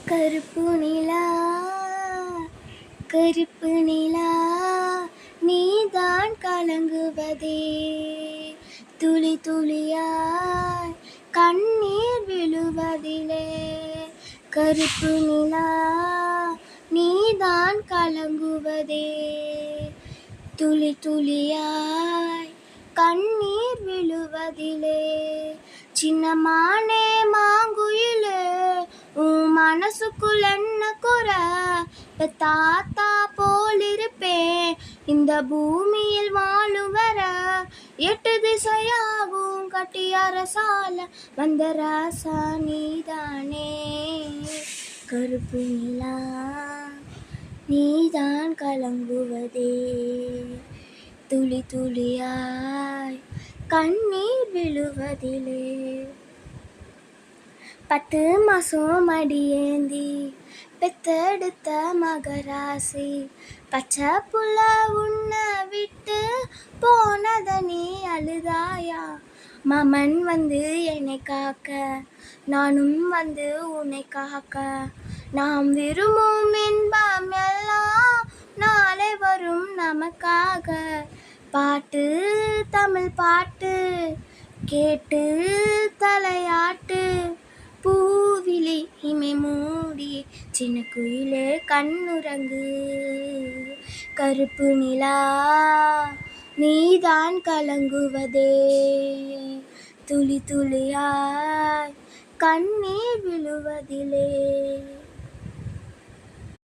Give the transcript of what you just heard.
கருப்பு நிலா கருப்பு நிலா நீதான் கலங்குவதே துளி துளியாய் கண்ணீர் விழுவதிலே கருப்பு நிலா நீதான் கலங்குவதே துளி துளியாய் கண்ணீர் விழுவதிலே சின்னமானே மாங்குயிலே உன் மனசுக்குள் என்ன குறை தாத்தா போல் இருப்பேன் இந்த பூமியில் வாழும் வர 8 திசையாகும் கட்டி அரசால வந்த ராசா நீதானே கருப்பு நிலா நீதான் கலங்குவதே துளி துளியாய் கண்ணீர் விழுவதிலே 10 மாசம் மடியேந்தி பெத்தெடுத்த மகராசி பச்சை புள்ள உன்னை விட்டு போனத நீ அழுதாயா மாமன் வந்து என்னை காக்க நானும் வந்து உன்னை காக்க நாம் விரும்பும் இன்பம் எல்லாம் நாளை வரும் நமக்காக பாட்டு தமிழ் பாட்டு கேட்டு தலையாட்டு பூவிழி இமை மூடி சின்ன குயிலே கண்ணுறங்கு கருப்பு நிலா நீதான் கலங்குவதே துளி துளியாய் கண்ணீர் விழுவதிலே